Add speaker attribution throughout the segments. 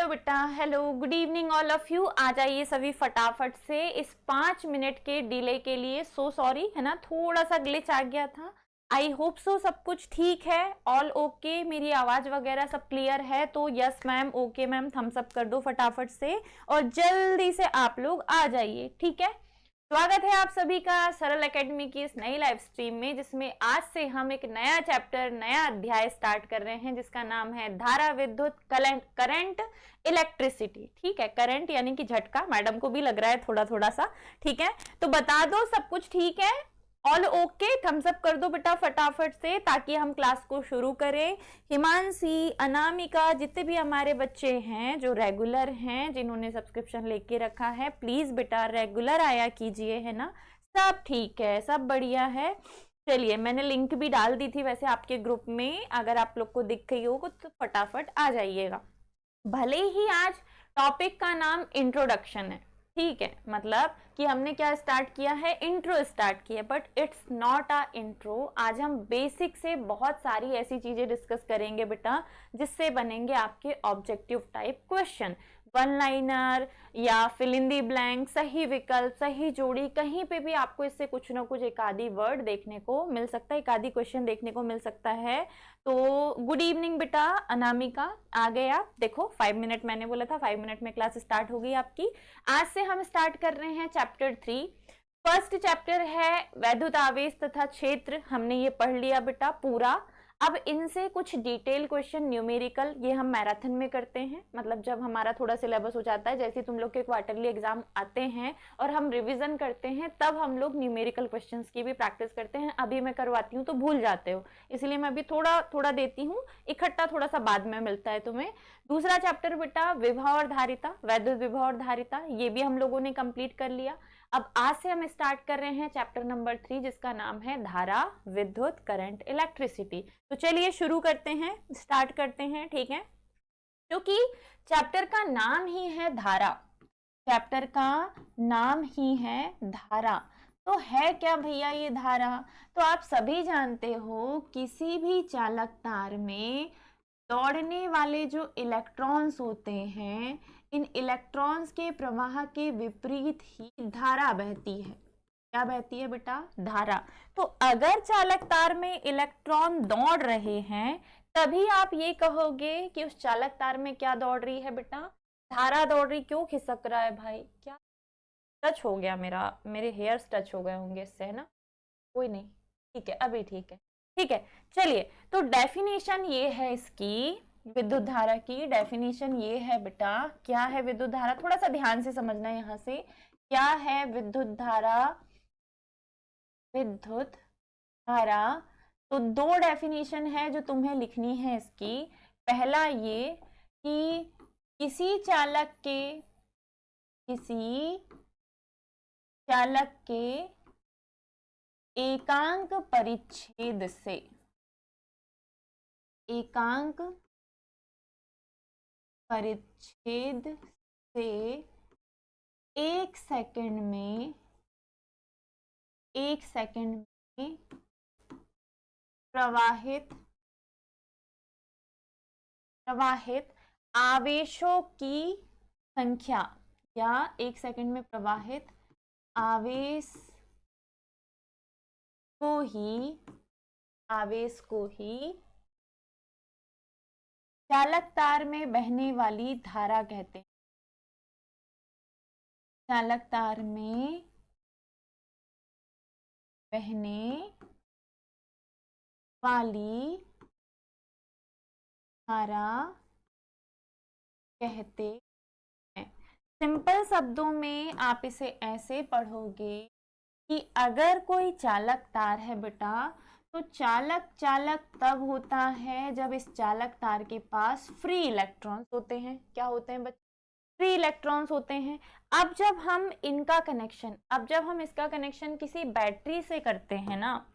Speaker 1: Hello बेटा, hello, good evening all of you. आ जाइए सभी फटाफट से। इस 5 मिनट के डिले के लिए सो सॉरी, है ना, थोड़ा सा ग्लिच आ गया था। आई होप सो सब कुछ ठीक है, ऑल ओके, मेरी आवाज वगैरह सब क्लियर है तो yes ma'am, okay ma'am, thumbs up कर दो फटाफट से और जल्दी से आप लोग आ जाइए, ठीक है। स्वागत है आप सभी का सरल एकेडमी की इस नई लाइव स्ट्रीम में, जिसमें आज से हम एक नया चैप्टर, नया अध्याय स्टार्ट कर रहे हैं, जिसका नाम है धारा, विद्युत, करंट, इलेक्ट्रिसिटी। ठीक है, करंट यानी कि झटका, मैडम को भी लग रहा है थोड़ा थोड़ा सा। ठीक है, तो बता दो सब कुछ ठीक है, ऑल ओके, थम्स अप कर दो बेटा फटाफट से ताकि हम क्लास को शुरू करें। हिमांशी, अनामिका, जितने भी हमारे बच्चे हैं जो रेगुलर हैं, जिन्होंने सब्सक्रिप्शन लेके रखा है, प्लीज बेटा रेगुलर आया कीजिए, है ना। सब ठीक है, सब बढ़िया है। चलिए, मैंने लिंक भी डाल दी थी वैसे आपके ग्रुप में, अगर आप लोग को दिख गई हो तो फटाफट आ जाइएगा। भले ही आज टॉपिक का नाम इंट्रोडक्शन है, ठीक है, मतलब कि हमने क्या स्टार्ट किया है, इंट्रो स्टार्ट किया, but it's not a intro. आज हम बेसिक से बहुत सारी ऐसी चीजें डिस्कस करेंगे बेटा जिससे बनेंगे आपके objective type question, one liner या फिल इन दी ब्लैंक, सही विकल्प, सही जोड़ी, कहीं पे भी आपको इससे कुछ ना कुछ एक आधी वर्ड देखने को मिल सकता है, एक आधी क्वेश्चन देखने को मिल सकता है। तो गुड इवनिंग बेटा अनामिका, आ गए आप। देखो 5 मिनट मैंने बोला था, 5 मिनट में क्लास स्टार्ट होगी आपकी। आज से हम स्टार्ट कर रहे हैं चैप्टर 3। फर्स्ट चैप्टर है वैद्युत आवेश तथा क्षेत्र, हमने ये पढ़ लिया बेटा पूरा। अब इनसे कुछ डिटेल क्वेश्चन न्यूमेरिकल, ये हम मैराथन में करते हैं, मतलब जब हमारा थोड़ा सिलेबस हो जाता है, जैसे तुम लोग के क्वार्टरली एग्जाम आते हैं और हम रिवीजन करते हैं, तब हम लोग न्यूमेरिकल क्वेश्चंस की भी प्रैक्टिस करते हैं। अभी मैं करवाती हूँ तो भूल जाते हो, इसलिए मैं अभी थोड़ा थोड़ा देती हूँ, इकट्ठा थोड़ा सा बाद में मिलता है तुम्हें। दूसरा चैप्टर बेटा विभव और धारिता, वैद्युत विभव और धारिता, ये भी हम लोगों ने कंप्लीट कर लिया। अब आज से हम स्टार्ट कर रहे हैं चैप्टर नंबर 3, जिसका नाम है धारा, विद्युत, करंट, इलेक्ट्रिसिटी। तो चलिए शुरू करते हैं, स्टार्ट करते हैं, ठीक है। क्योंकि चैप्टर का नाम ही है धारा, चैप्टर का नाम ही है धारा, तो है क्या भैया ये धारा? तो आप सभी जानते हो किसी भी चालक तार में दौड़ने वाले जो इलेक्ट्रॉन्स होते हैं, इन इलेक्ट्रॉन्स के प्रवाह के विपरीत ही धारा बहती है। क्या बहती है बेटा? धारा। तो अगर चालक तार में इलेक्ट्रॉन दौड़ रहे हैं, तभी आप ये कहोगे कि उस चालक तार में क्या दौड़ रही है बेटा? धारा दौड़ रही। क्यों खिसक रहा है भाई? क्या टच हो गया? मेरे हेयर्स टच हो गए होंगे इससे, है ना? कोई नहीं, ठीक है, अभी ठीक है, ठीक है। चलिए, तो डेफिनेशन ये है इसकी, विद्युत धारा की डेफिनेशन ये है बेटा। क्या है विद्युत धारा? थोड़ा सा ध्यान से समझना है यहां से। क्या है विद्युत धारा? विद्युत धारा, तो दो डेफिनेशन है जो तुम्हें लिखनी है इसकी। पहला ये कि किसी चालक के एकांक परिच्छेद से, एकांक परिच्छेद से 1 सेकंड में प्रवाहित आवेशों की संख्या, या 1 सेकंड में प्रवाहित आवेश को ही चालक तार में बहने वाली धारा कहते हैं। चालक तार में बहने वाली धारा कहते हैं। सिंपल शब्दों में आप इसे ऐसे पढ़ोगे कि अगर कोई चालक तार है बेटा, तो चालक तब होता है जब इस चालक तार के पास फ्री इलेक्ट्रॉन्स होते हैं। क्या होते हैं बच्चे? फ्री इलेक्ट्रॉन्स होते हैं। अब जब हम इसका कनेक्शन किसी बैटरी से करते हैं ना,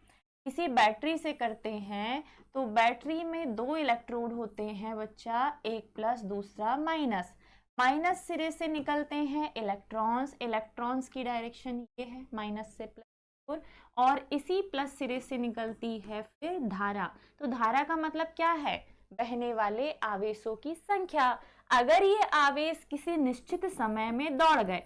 Speaker 1: किसी बैटरी से करते हैं, तो बैटरी में 2 इलेक्ट्रोड होते हैं बच्चा, एक प्लस दूसरा माइनस। माइनस सिरे से निकलते हैं इलेक्ट्रॉन्स की डायरेक्शन ये है, माइनस से प्लस, और इसी प्लस सिरे से निकलती है फिर धारा। तो धारा का मतलब क्या है? बहने वाले आवेशों की संख्या। अगर ये आवेश किसी निश्चित समय में दौड़ गए,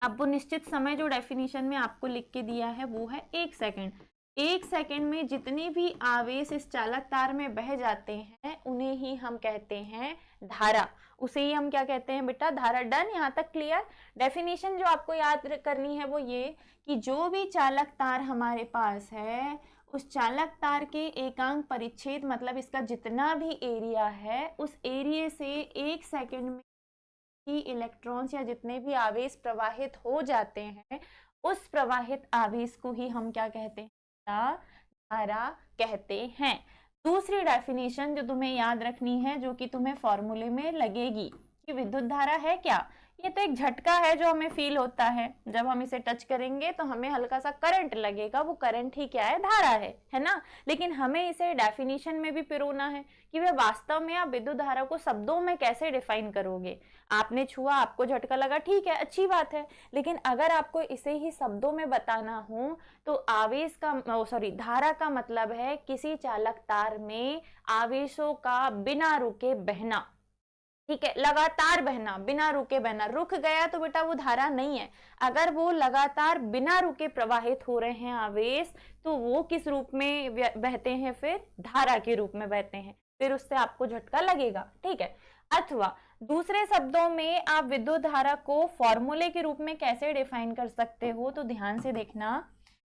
Speaker 1: अब वो निश्चित समय जो डेफिनेशन में आपको लिख के दिया है वो है 1 सेकंड। 1 सेकंड में जितने भी आवेश इस चालक तार में बह जाते हैं उन्हें ही हम कहते हैं धारा, उसे ही हम क्या कहते हैं बेटा, धारा। डन, यहाँ तक क्लियर। डेफिनेशन जो आपको याद करनी है वो ये कि जो भी चालक तार हमारे पास है उस चालक तार के एकांक परिच्छेद मतलब इसका जितना भी एरिया है उस एरिया से 1 सेकंड में ही इलेक्ट्रॉन्स या जितने भी आवेश प्रवाहित हो जाते हैं उस प्रवाहित आवेश को ही हम क्या कहते हैं, धारा कहते हैं। दूसरी डेफिनेशन जो तुम्हें याद रखनी है, जो कि तुम्हें फॉर्मूले में लगेगी कि विद्युत धारा है क्या, ये तो एक झटका है जो हमें फील होता है, जब हम इसे टच करेंगे तो हमें हल्का सा करंट लगेगा, वो करंट ही क्या है, धारा है ना। लेकिन हमें इसे डेफिनेशन में भी पिरोना है कि वह वास्तव में आप विद्युत धारा को शब्दों में कैसे डिफाइन करोगे। आपने छुआ, आपको झटका लगा, ठीक है, अच्छी बात है, लेकिन अगर आपको इसे ही शब्दों में बताना हो तो आवेश का धारा का मतलब है किसी चालक तार में आवेशों का बिना रुके बहना, ठीक है, लगातार बहना, बिना रुके बहना। रुक गया तो बेटा वो धारा नहीं है। अगर वो लगातार बिना रुके प्रवाहित हो रहे हैं आवेश तो वो किस रूप में बहते हैं, फिर धारा के रूप में बहते हैं, फिर उससे आपको झटका लगेगा, ठीक है। अथवा दूसरे शब्दों में आप विद्युत धारा को फॉर्मूले के रूप में कैसे डिफाइन कर सकते हो, तो ध्यान से देखना।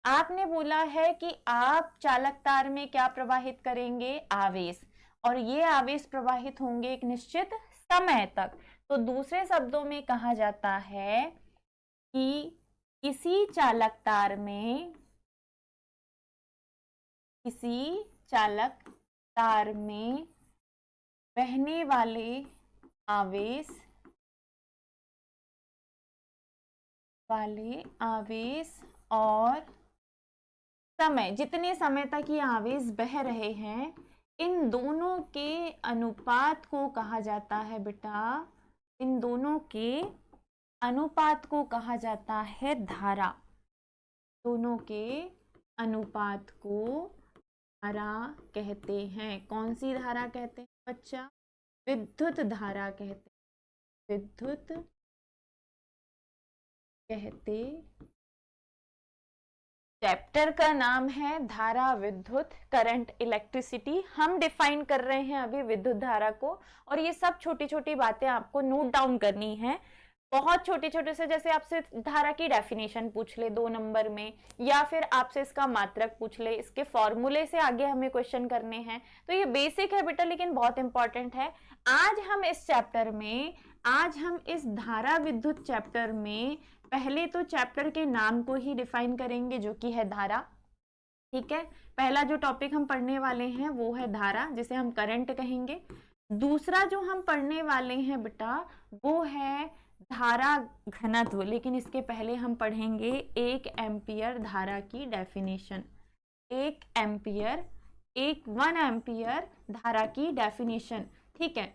Speaker 1: आपने बोला है कि आप चालक तार में क्या प्रवाहित करेंगे, आवेश, और ये आवेश प्रवाहित होंगे एक निश्चित समय तक। तो दूसरे शब्दों में कहा जाता है कि किसी चालक तार में बहने वाले आवेश और समय, जितने समय तक ये आवेश बह रहे हैं, इन दोनों के अनुपात को कहा जाता है बेटा, इन दोनों के अनुपात को कहा जाता है धारा। दोनों के अनुपात को धारा कहते हैं। कौन सी धारा कहते हैं बच्चा, विद्युत धारा कहते हैं, विद्युत कहते। चैप्टर का नाम है धारा, विद्युत, करंट, इलेक्ट्रिसिटी। हम डिफाइन कर रहे हैं अभी विद्युत धारा को, और ये सब छोटी छोटी बातें आपको नोट डाउन करनी है, बहुत छोटे छोटे से। जैसे आपसे धारा की डेफिनेशन पूछ ले 2 नंबर में, या फिर आपसे इसका मात्रक पूछ ले, इसके फॉर्मूले से आगे हमें क्वेश्चन करने हैं। तो ये बेसिक है बेटा, लेकिन बहुत इंपॉर्टेंट है। आज हम इस धारा विद्युत चैप्टर में पहले तो चैप्टर के नाम को ही डिफाइन करेंगे, जो कि है धारा, ठीक है। पहला जो टॉपिक हम पढ़ने वाले हैं वो है धारा, जिसे हम करंट कहेंगे। दूसरा जो हम पढ़ने वाले हैं बेटा वो है धारा घनत्व, लेकिन इसके पहले हम पढ़ेंगे 1 एम्पियर धारा की डेफिनेशन। 1 एम्पियर धारा की डेफिनेशन, ठीक है,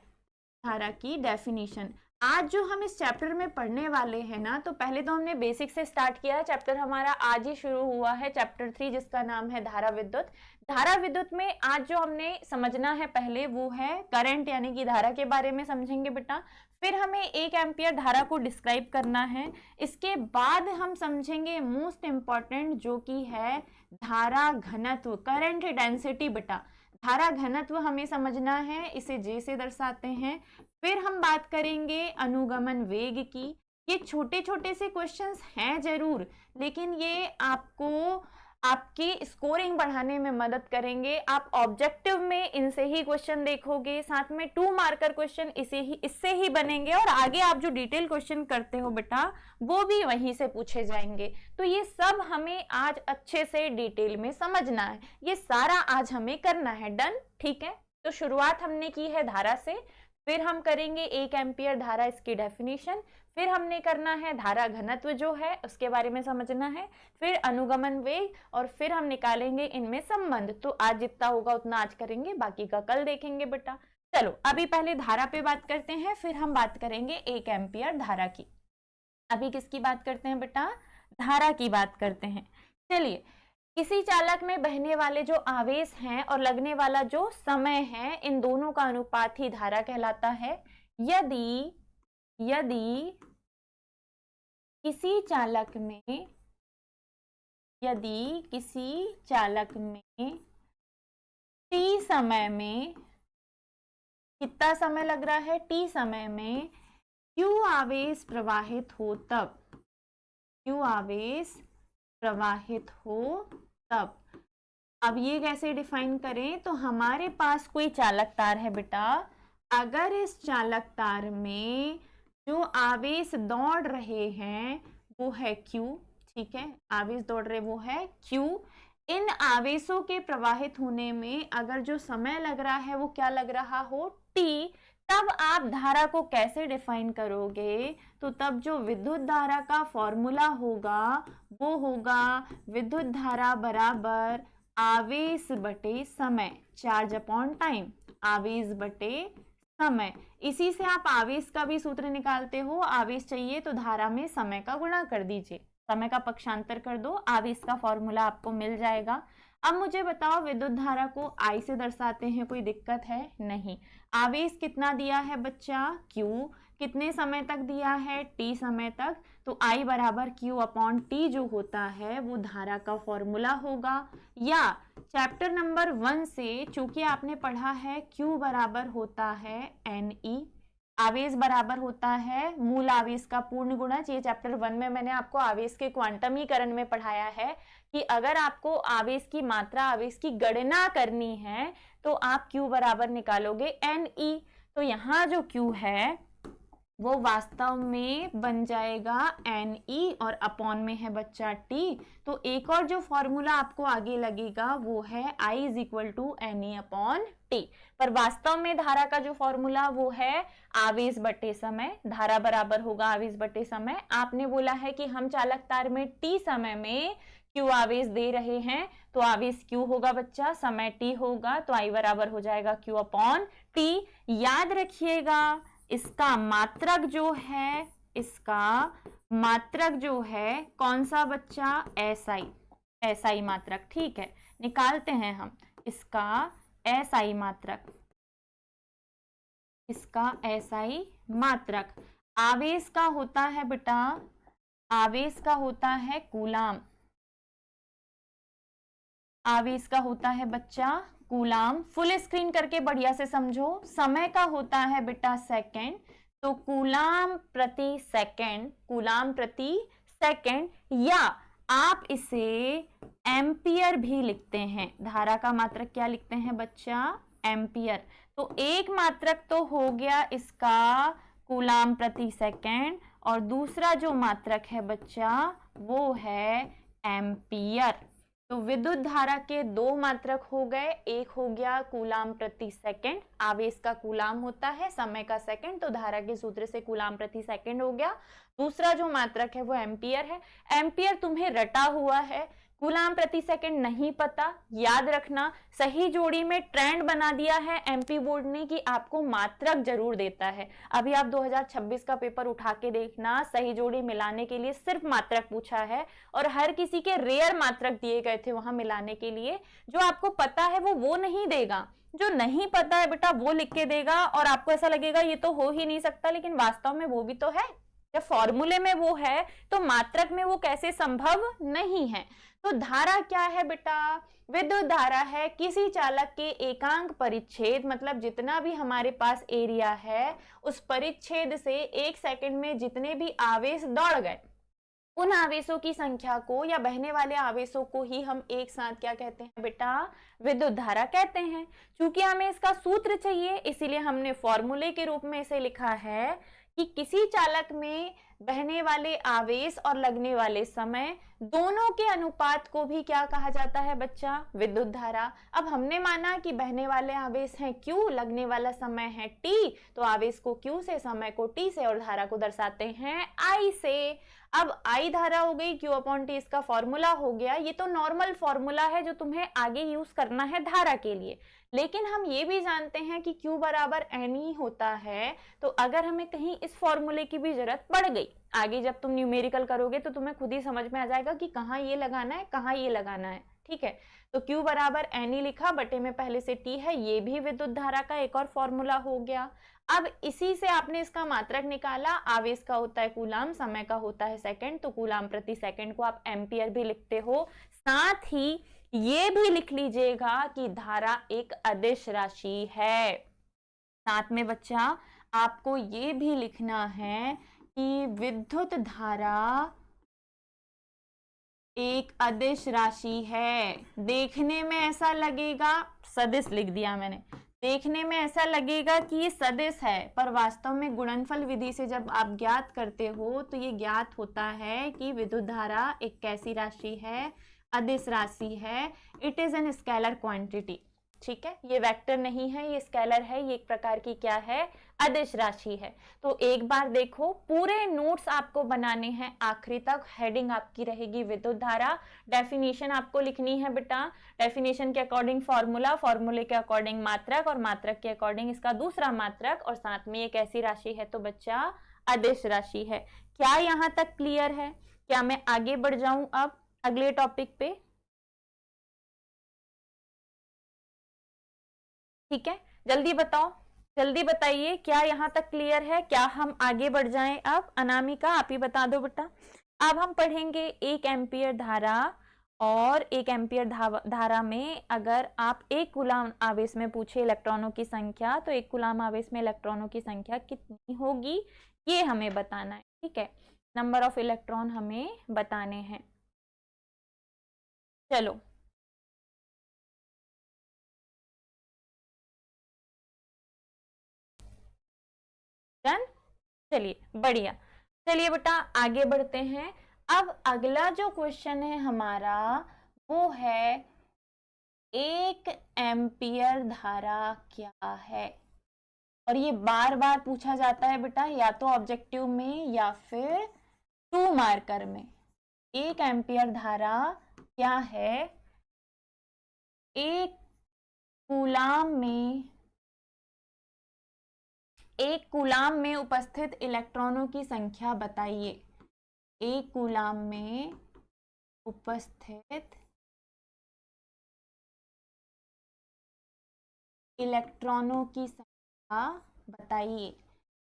Speaker 1: धारा की डेफिनेशन। आज जो हम इस चैप्टर में पढ़ने वाले हैं ना, तो पहले तो हमने बेसिक से स्टार्ट किया है। चैप्टर हमारा आज ही शुरू हुआ है, चैप्टर 3, जिसका नाम है धारा विद्युत। धारा विद्युत में आज जो हमने समझना है पहले वो है करंट, यानी कि धारा के बारे में समझेंगे बेटा। फिर हमें 1 एम्पियर धारा को डिस्क्राइब करना है। इसके बाद हम समझेंगे मोस्ट इंपॉर्टेंट, जो कि है धारा घनत्व, करंट डेंसिटी बेटा। धारा घनत्व हमें समझना है, इसे जे से दर्शाते हैं। फिर हम बात करेंगे अनुगमन वेग की। ये छोटे छोटे से क्वेश्चंस हैं जरूर, लेकिन ये आपको आपकी स्कोरिंग बढ़ाने में मदद करेंगे। आप ऑब्जेक्टिव में इनसे ही क्वेश्चन देखोगे, साथ में 2 मार्कर क्वेश्चन इससे ही बनेंगे, और आगे आप जो डिटेल क्वेश्चन करते हो बेटा वो भी वहीं से पूछे जाएंगे। तो ये सब हमें आज अच्छे से डिटेल में समझना है, ये सारा आज हमें करना है। डन, ठीक है। तो शुरुआत हमने की है धारा से, फिर हम करेंगे 1 एम्पियर धारा, इसकी डेफिनेशन। फिर हमने करना है धारा घनत्व जो है उसके बारे में समझना है, फिर अनुगमन वेग, और फिर हम निकालेंगे इनमें संबंध। तो आज जितना होगा उतना आज करेंगे, बाकी का कल देखेंगे बेटा। चलो अभी पहले धारा पे बात करते हैं, फिर हम बात करेंगे 1 एम्पियर धारा की। अभी किसकी बात करते हैं बेटा, धारा की बात करते हैं। चलिए, किसी चालक में बहने वाले जो आवेश हैं और लगने वाला जो समय है, इन दोनों का अनुपात ही धारा कहलाता है। यदि यदि किसी चालक में t समय में, कितना समय लग रहा है, t समय में q आवेश प्रवाहित हो तब, q आवेश प्रवाहित हो तब। अब ये कैसे डिफाइन करें, तो हमारे पास कोई चालक तार है बेटा, अगर इस चालक तार में जो आवेश दौड़ रहे हैं वो है q, ठीक है, आवेश दौड़ रहे वो है q। इन आवेशों के प्रवाहित होने में अगर जो समय लग रहा है वो क्या लग रहा हो, t, तब आप धारा को कैसे डिफाइन करोगे, तो तब जो विद्युत धारा का फॉर्मूला होगा वो होगा विद्युत धारा बराबर आवेश बटे समय, चार्ज अपॉन टाइम, आवेश बटे समय। इसी से आप आवेश का भी सूत्र निकालते हो, आवेश चाहिए तो धारा में समय का गुणा कर दीजिए, समय का पक्षांतर कर दो, आवेश का फॉर्मूला आपको मिल जाएगा। अब मुझे बताओ विद्युत धारा को I से दर्शाते हैं, कोई दिक्कत है नहीं। आवेश कितना दिया है बच्चा, Q, कितने समय तक दिया है, T समय तक, तो I बराबर Q अपॉन T जो होता है वो धारा का फॉर्मूला होगा। या चैप्टर नंबर 1 से चूंकि आपने पढ़ा है Q बराबर होता है NE, आवेश बराबर होता है मूल आवेश का पूर्ण गुणज। ये चैप्टर 1 में मैंने आपको आवेश के क्वांटमीकरण में पढ़ाया है कि अगर आपको आवेश की मात्रा, आवेश की गणना करनी है तो आप Q बराबर निकालोगे NE। तो यहाँ जो Q है वो वास्तव में बन जाएगा NE और अपॉन में है बच्चा T। तो एक और जो फॉर्मूला आपको आगे लगेगा वो है I is equal to NE upon T। पर वास्तव में धारा का जो फॉर्मूला वो है आवेश बटे समय, धारा बराबर होगा आवेश बटे समय। आपने बोला है कि हम चालक तार में T समय में Q आवेश दे रहे हैं, तो आवेश Q होगा बच्चा, समय T होगा, तो I बराबर हो जाएगा Q अपॉन T। याद रखिएगा इसका मात्रक जो है, इसका मात्रक जो है कौन सा बच्चा, SI, SI मात्रक, ठीक है, निकालते हैं हम इसका SI मात्रक, इसका SI मात्रक। आवेश का होता है बेटा, आवेश का होता है कूलाम, आवेश का होता है बच्चा कूलाम। फुल स्क्रीन करके बढ़िया से समझो। समय का होता है बेटा सेकंड, तो कूलाम प्रति सेकंड, कूलाम प्रति सेकंड, या आप इसे एम्पियर भी लिखते हैं। धारा का मात्रक क्या लिखते हैं बच्चा, एम्पियर। तो एक मात्रक तो हो गया इसका कूलाम प्रति सेकंड, और दूसरा जो मात्रक है बच्चा वो है एम्पियर। तो विद्युत धारा के दो मात्रक हो गए, एक हो गया कूलाम प्रति सेकंड, आवेश का कूलाम होता है, समय का सेकंड, तो धारा के सूत्र से कूलाम प्रति सेकंड हो गया। दूसरा जो मात्रक है वो एम्पियर है। एम्पियर तुम्हें रटा हुआ है, कूलाम प्रति सेकंड नहीं पता, याद रखना सही जोड़ी में ट्रेंड बना दिया है एमपी बोर्ड ने कि आपको मात्रक जरूर देता है। अभी आप 2026 का पेपर उठा के देखना, सही जोड़ी मिलाने के लिए सिर्फ मात्रक पूछा है और हर किसी के रेयर मात्रक दिए गए थे वहां मिलाने के लिए। जो आपको पता है वो नहीं देगा, जो नहीं पता है बेटा वो लिख के देगा, और आपको ऐसा लगेगा ये तो हो ही नहीं सकता, लेकिन वास्तव में वो भी तो है। जब फॉर्मूले में वो है तो मात्रक में वो कैसे संभव नहीं है। तो धारा क्या है बेटा, विद्युत धारा है किसी चालक के एकांक परिच्छेद, मतलब जितना भी हमारे पास एरिया है उस परिच्छेद से एक सेकंड में जितने भी आवेश दौड़ गए उन आवेशों की संख्या को या बहने वाले आवेशों को ही हम एक साथ क्या कहते हैं बेटा, विद्युत धारा कहते हैं। क्योंकि हमें इसका सूत्र चाहिए इसीलिए हमने फॉर्मूले के रूप में इसे लिखा है कि किसी चालक में बहने वाले आवेश और लगने वाले समय दोनों के अनुपात को भी क्या कहा जाता है बच्चा, विद्युत धारा। अब हमने माना कि बहने वाले आवेश हैं Q, लगने वाला समय है T, तो आवेश को Q से, समय को T से और धारा को दर्शाते हैं I से। अब I धारा हो गई, Q अपॉन T इसका फॉर्मूला हो गया। ये तो नॉर्मल फॉर्मूला है जो तुम्हें आगे यूज करना है धारा के लिए, लेकिन हम ये भी जानते हैं कि Q बराबर NE होता है। तो अगर हमें कहीं इस फॉर्मूले की भी जरूरत पड़ गई, आगे जब तुम न्यूमेरिकल करोगे तो तुम्हें खुद ही समझ में आ जाएगा कि कहाँ ये लगाना है, कहाँ ये लगाना है, ठीक है। तो Q बराबर NE लिखा, बटे में पहले से T है, ये भी विद्युत धारा का एक और फॉर्मूला हो गया। अब इसी से आपने इसका मात्रक निकाला, आवेश का होता है कूलाम, समय का होता है सेकंड, तो कूलाम प्रति सेकंड को आप एम्पियर भी लिखते हो। साथ ही ये भी लिख लीजिएगा कि धारा एक अदिश राशि है। साथ में बच्चा आपको ये भी लिखना है कि विद्युत धारा एक अदिश राशि है। देखने में ऐसा लगेगा, सदिश लिख दिया मैंने, देखने में ऐसा लगेगा कि ये सदिश है, पर वास्तव में गुणनफल विधि से जब आप ज्ञात करते हो तो ये ज्ञात होता है कि विद्युत धारा एक कैसी राशि है, अदिश राशि है। It is an scalar quantity, ठीक है। ये वेक्टर नहीं है, ये स्केलर है, ये एक प्रकार की क्या है, अदिश राशि है। तो एक बार देखो, पूरे नोट्स आपको बनाने हैं आखिरी तक, हेडिंग आपकी रहेगी विद्युत धारा। डेफिनेशन आपको लिखनी है बेटा, डेफिनेशन के अकॉर्डिंग फॉर्मूला, फॉर्मूले के अकॉर्डिंग मात्रक, और मात्रक के अकॉर्डिंग इसका दूसरा मात्रक, और साथ में एक ऐसी राशि है तो बच्चा अदिश राशि है। क्या यहाँ तक क्लियर है? क्या मैं आगे बढ़ जाऊं अब अगले टॉपिक पे? ठीक है, जल्दी बताओ, जल्दी बताइए, क्या यहाँ तक क्लियर है? क्या हम आगे बढ़ जाएं अब? अनामिका आप ही बता दो बेटा। अब हम पढ़ेंगे 1 एम्पियर धारा, और 1 एम्पियर धारा में अगर आप 1 कूलाम आवेश में पूछे इलेक्ट्रॉनों की संख्या, तो 1 कूलाम आवेश में इलेक्ट्रॉनों की संख्या कितनी होगी ये हमें बताना है, ठीक है। नंबर ऑफ इलेक्ट्रॉन हमें बताने हैं। चलो डन, चलिए बढ़िया। चलिए बेटा आगे बढ़ते हैं। अब अगला जो क्वेश्चन है हमारा वो है 1 एम्पियर धारा क्या है, और ये बार बार पूछा जाता है बेटा, या तो ऑब्जेक्टिव में या फिर 2 मार्कर में। 1 एम्पियर धारा क्या है? एक कूलाम में उपस्थित इलेक्ट्रॉनों की संख्या बताइए। 1 कूलाम में उपस्थित इलेक्ट्रॉनों की संख्या बताइए।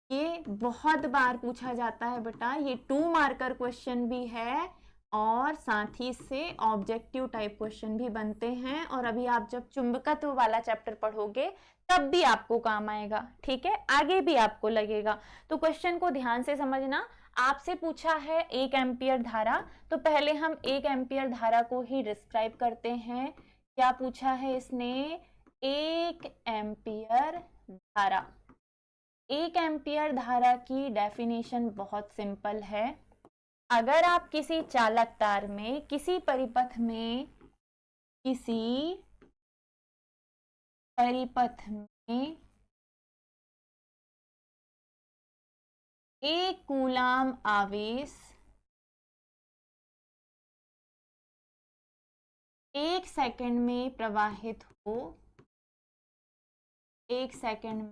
Speaker 1: ये बहुत बार पूछा जाता है बेटा, ये 2 मार्कर क्वेश्चन भी है और साथ ही से ऑब्जेक्टिव टाइप क्वेश्चन भी बनते हैं, और अभी आप जब चुंबकत्व वाला चैप्टर पढ़ोगे तब भी आपको काम आएगा, ठीक है, आगे भी आपको लगेगा। तो क्वेश्चन को ध्यान से समझना। आपसे पूछा है 1 एम्पियर धारा, तो पहले हम 1 एम्पियर धारा को ही डिस्क्राइब करते हैं। क्या पूछा है इसने? 1 एम्पियर धारा। 1 एम्पियर धारा की डेफिनेशन बहुत सिंपल है। अगर आप किसी चालक तार में, किसी परिपथ में, एक कूलाम आवेश 1 सेकंड में प्रवाहित हो, 1 सेकंड में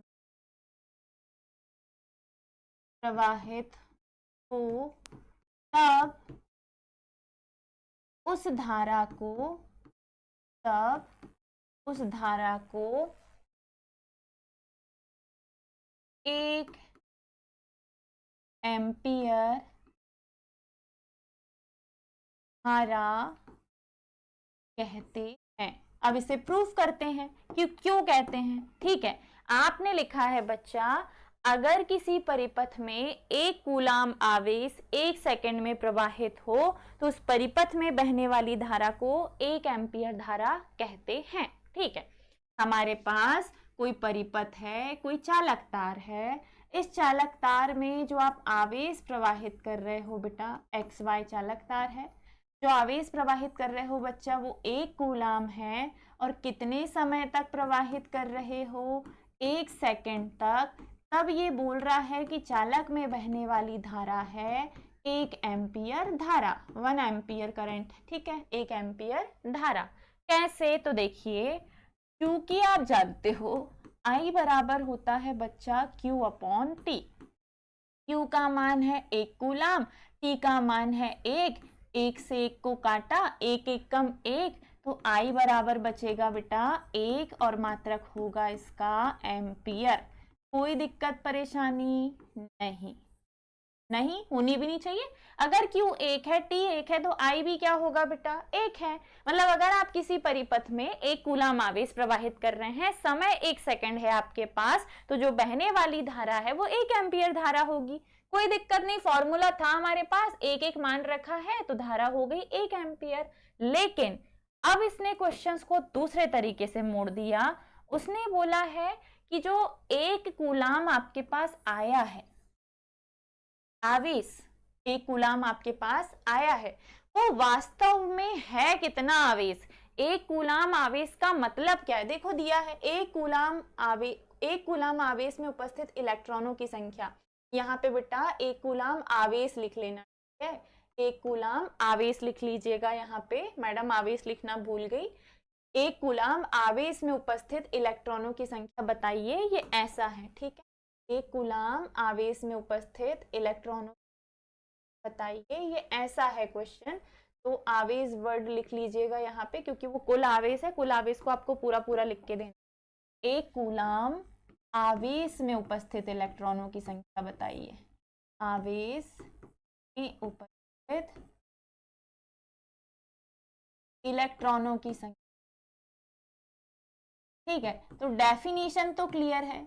Speaker 1: प्रवाहित हो, तब उस धारा को 1 एम्पियर धारा कहते हैं। अब इसे प्रूफ करते हैं कि क्यों कहते हैं। ठीक है, आपने लिखा है बच्चा, अगर किसी परिपथ में 1 कूलाम आवेश 1 सेकंड में प्रवाहित हो तो उस परिपथ में बहने वाली धारा को 1 एम्पियर धारा कहते हैं। ठीक है, हमारे पास कोई परिपथ है, कोई चालक तार है। इस चालक तार में जो आप आवेश प्रवाहित कर रहे हो बेटा, XY चालक तार है, जो आवेश प्रवाहित कर रहे हो बच्चा वो 1 कूलाम है, और कितने समय तक प्रवाहित कर रहे हो? 1 सेकंड तक। तब ये बोल रहा है कि चालक में बहने वाली धारा है 1 एम्पियर धारा, 1 एम्पियर करंट। ठीक है, 1 एम्पियर धारा। कैसे? तो देखिए, क्योंकि आप जानते हो I बराबर होता है बच्चा Q अपॉन T। Q का मान है 1 कूलाम, T का मान है 1, 1 से 1 को काटा, 1 1 कम 1, तो I बराबर बचेगा बेटा 1 और मात्रक होगा इसका एम्पियर। कोई दिक्कत परेशानी नहीं, नहीं होनी भी नहीं चाहिए। अगर Q 1 है, T 1 है, तो I भी क्या होगा बेटा 1 है। मतलब अगर आप किसी परिपथ में 1 कूलाम आवेश प्रवाहित कर रहे हैं, समय 1 सेकंड है आपके पास, तो जो बहने वाली धारा है वो 1 एम्पियर धारा होगी। कोई दिक्कत नहीं, फॉर्मूला था हमारे पास, एक एक मान रखा है तो धारा हो गई 1 एम्पियर। लेकिन अब इसने क्वेश्चंस को दूसरे तरीके से मोड़ दिया। उसने बोला है कि जो 1 कूलाम आपके पास आया है आवेश, 1 कूलाम आपके पास आया है, वो वास्तव में है कितना आवेश। 1 कूलाम आवेश का मतलब क्या है, देखो दिया है 1 कूलाम आवेश में उपस्थित इलेक्ट्रॉनों की संख्या। यहाँ पे बेटा 1 कूलाम आवेश लिख लेना है, 1 कूलाम आवेश लिख लीजिएगा। यहाँ पे मैडम आवेश लिखना भूल गई। 1 कूलाम आवेश में उपस्थित इलेक्ट्रॉनों की संख्या बताइए, ये ऐसा है, ठीक है। 1 कूलाम आवेश में उपस्थित इलेक्ट्रॉनों बताइए, ये ऐसा है क्वेश्चन। तो आवेश वर्ड लिख लीजिएगा यहाँ पे, क्योंकि वो कुल आवेश है, कुल आवेश को आपको पूरा पूरा लिख के देना। 1 कूलाम आवेश में उपस्थित इलेक्ट्रॉनों की संख्या बताइए, आवेश में उपस्थित इलेक्ट्रॉनों की संख्या, ठीक है। तो डेफिनेशन तो क्लियर है,